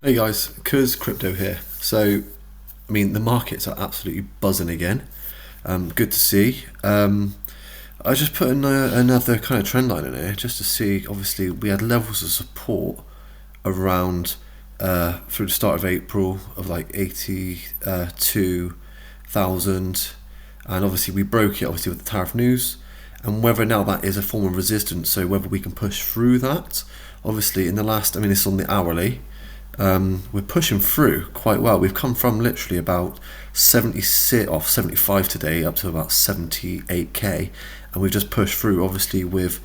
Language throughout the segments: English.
Hey guys, Kuz Crypto here. So, the markets are absolutely buzzing again. Good to see. I just put another kind of trend line in here just to see. Obviously, we had levels of support around through the start of April of like 82,000, and obviously we broke it obviously with the tariff news, and whether now that is a form of resistance. So whether we can push through that. Obviously, in the last, it's on the hourly. We're pushing through quite well. We've come from literally about 76 off 75 today up to about 78k, and we've just pushed through. Obviously, with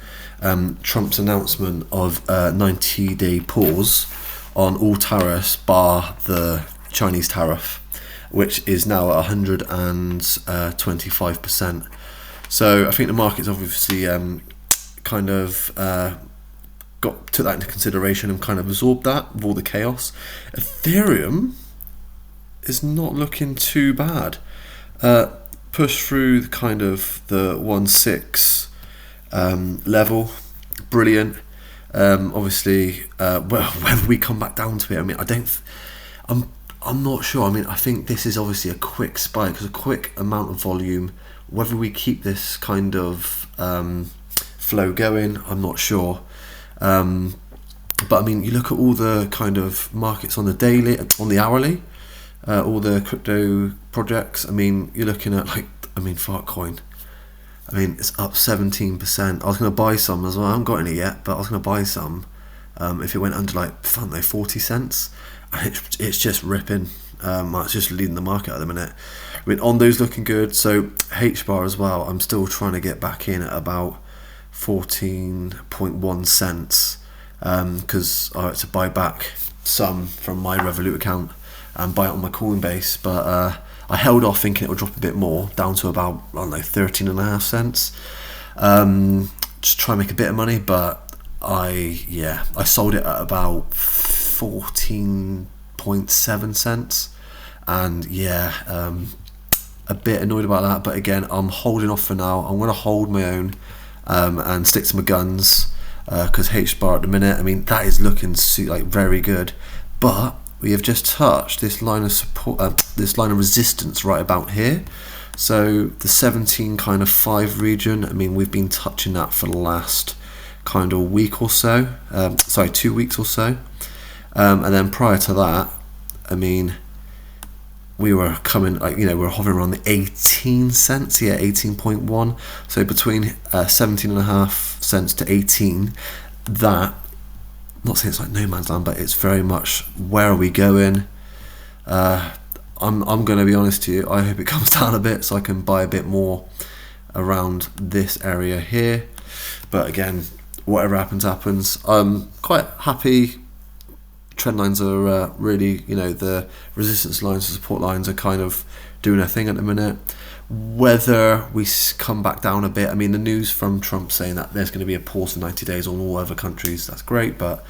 Trump's announcement of a 90-day pause on all tariffs, bar the Chinese tariff, which is now at 125%. So I think the market's obviously kind of took that into consideration and kind of absorbed that with all the chaos. Ethereum is not looking too bad. Push through kind of the 1.6 level, brilliant. Obviously, whether we come back down to it, I'm not sure. I think this is obviously a quick spike, because a quick amount of volume. Whether we keep this kind of flow going, I'm not sure. But you look at all the kind of markets on the daily, on the hourly, all the crypto projects. You're looking at Fartcoin. It's up 17%. I was going to buy some as well. I haven't got any yet, but I was going to buy some if it went under 40 cents. And it's just ripping. It's just leading the market at the minute. Ondo's looking good. So H bar as well. I'm still trying to get back in at about 14.1 cents, because I had to buy back some from my Revolut account and buy it on my Coinbase, but I held off thinking it would drop a bit more, down to about 13.5 cents, just try and make a bit of money. But I sold it at about 14.7 cents, and a bit annoyed about that. But again, I'm holding off for now. I'm going to hold my own and stick to my guns, because H bar at the minute, that is looking very good. But we have just touched this line of support, this line of resistance right about here. So the 17.5 region. We've been touching that for the last kind of week or so. 2 weeks or so, and then prior to that, we were coming, we were hovering around the 18 cents, 18.1. So between 17.5 cents to 18, that, not saying it's like no man's land, but it's very much, where are we going? I'm going to be honest to you, I hope it comes down a bit so I can buy a bit more around this area here. But again, whatever happens. I'm quite happy. Trend lines are really, the resistance lines, the support lines are kind of doing their thing at the minute. Whether we come back down a bit, the news from Trump saying that there's going to be a pause for 90 days on all other countries, that's great, but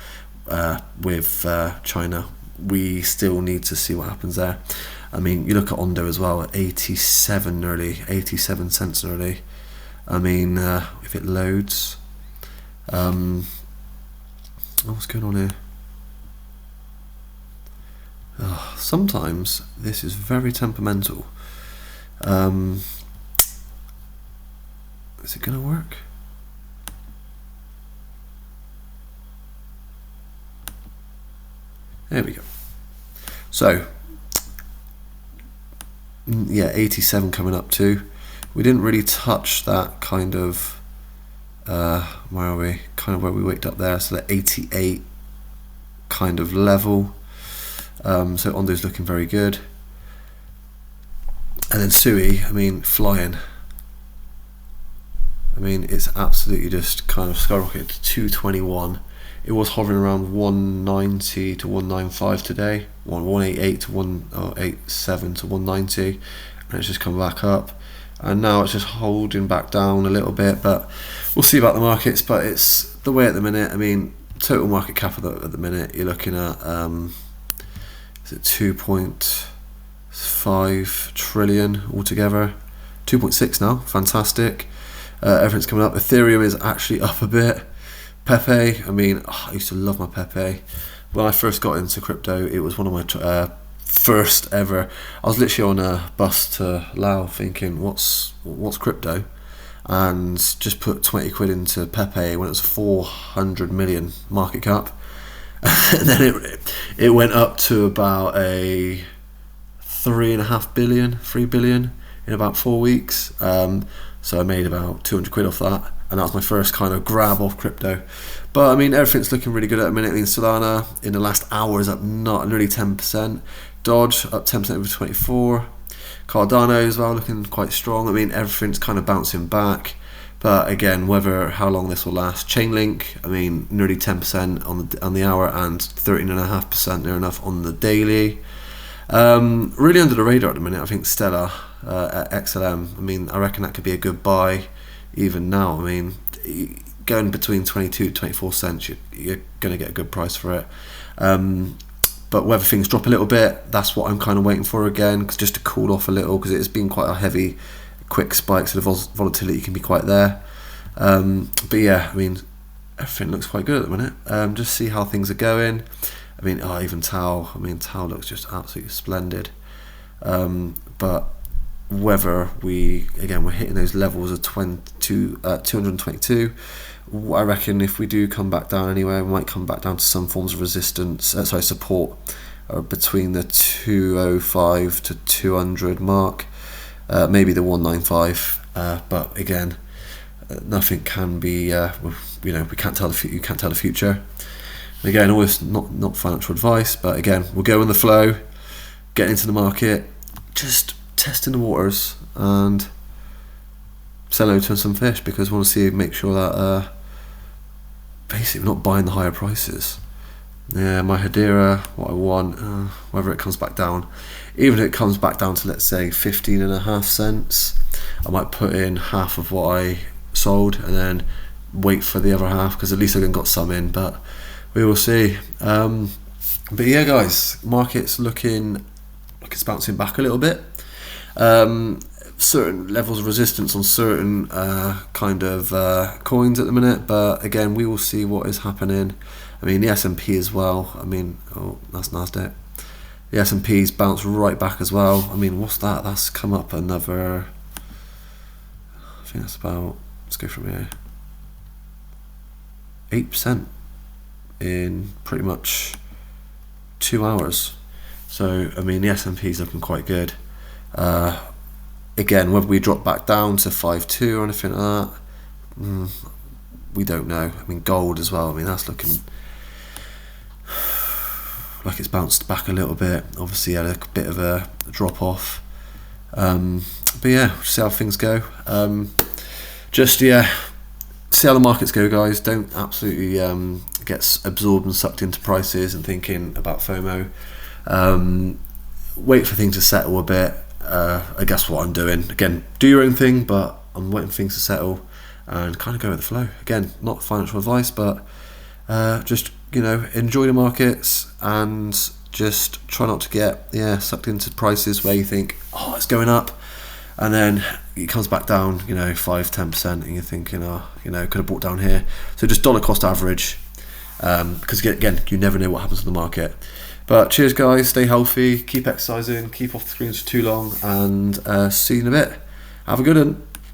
with China, we still need to see what happens there. You look at Ondo as well, at 87 cents nearly. If it loads, what's going on here? Sometimes this is very temperamental. Is it going to work? There we go. So, 87 coming up too. We didn't really touch that kind of, where are we? Kind of where we waked up there. So the 88 kind of level. So Ondo's looking very good, and then Sui, flying. It's absolutely just kind of skyrocketed to 221. It was hovering around 190 to 195 today, 188 to 187 to 190, and it's just come back up, and now it's just holding back down a little bit. But we'll see about the markets. But it's the way at the minute. Total market cap at the minute, you're looking at is it 2.5 trillion altogether? 2.6 now, fantastic. Everything's coming up. Ethereum is actually up a bit. Pepe, I used to love my Pepe. when I first got into crypto, it was one of my first ever. I was literally on a bus to Laos thinking, what's crypto? And just put 20 quid into Pepe when it was 400 million market cap. And then it went up to about a 3 billion in about 4 weeks. So I made about 200 quid off that, and that was my first kind of grab off crypto. But I mean, everything's looking really good at the minute. I mean, Solana in the last hour is up nearly 10%. Dodge up 10% over 24. Cardano as well looking quite strong. I mean, everything's kind of bouncing back. But again, how long this will last. Chainlink, I mean, nearly 10% on the hour and 13.5% near enough on the daily. Really under the radar at the minute, I think Stellar at XLM. I mean, I reckon that could be a good buy even now. I mean, going between 22 to 24 cents, you're going to get a good price for it. But whether things drop a little bit, that's what I'm kind of waiting for again, cause just to cool off a little, because it's been quite a heavy, quick spike, so the volatility can be quite there. But yeah, I mean, everything looks quite good at the minute. Just see how things are going. I mean, even Tau. I mean, Tau looks just absolutely splendid. But whether we're hitting those levels of 222. I reckon if we do come back down anywhere, we might come back down to some forms of resistance. Support between the 205 to 200 mark, maybe the 195. But again, nothing can be. We can't tell you can't tell the future. Again, always not financial advice, but again, we'll go in the flow, get into the market, just testing the waters and sell out to some fish, because we want to make sure that basically we're not buying the higher prices. Yeah, my Hedera, what I want, whether it comes back down, even if it comes back down to, let's say, 15.5 cents, I might put in half of what I sold and then wait for the other half, because at least I've got some in, but we will see. But yeah, guys, market's looking like it's bouncing back a little bit. Certain levels of resistance on certain kind of coins at the minute, but again, we will see what is happening. I mean, the S&P as well. I mean, that's Nasdaq. The S&P's bounced right back as well. I mean, what's that? That's come up another. I think that's about. Let's go from here. 8% in pretty much 2 hours. So I mean, the S&P's looking quite good. Again, whether we drop back down to 5.2 or anything like that, we don't know. I mean, gold as well. I mean, that's looking like it's bounced back a little bit. Obviously, had a bit of a drop off. But yeah, we'll see how things go. See how the markets go, guys. Don't absolutely get absorbed and sucked into prices and thinking about FOMO. Wait for things to settle a bit. I guess what I'm doing, again, do your own thing, but I'm waiting for things to settle and kind of go with the flow. Again, not financial advice, but just enjoy the markets and just try not to get sucked into prices where you think, oh, it's going up, and then it comes back down 5-10%, and you're thinking, could have bought down here. So just dollar cost average, because again, you never know what happens to the market. But cheers, guys, stay healthy, keep exercising, keep off the screens for too long, and see you in a bit. Have a good one.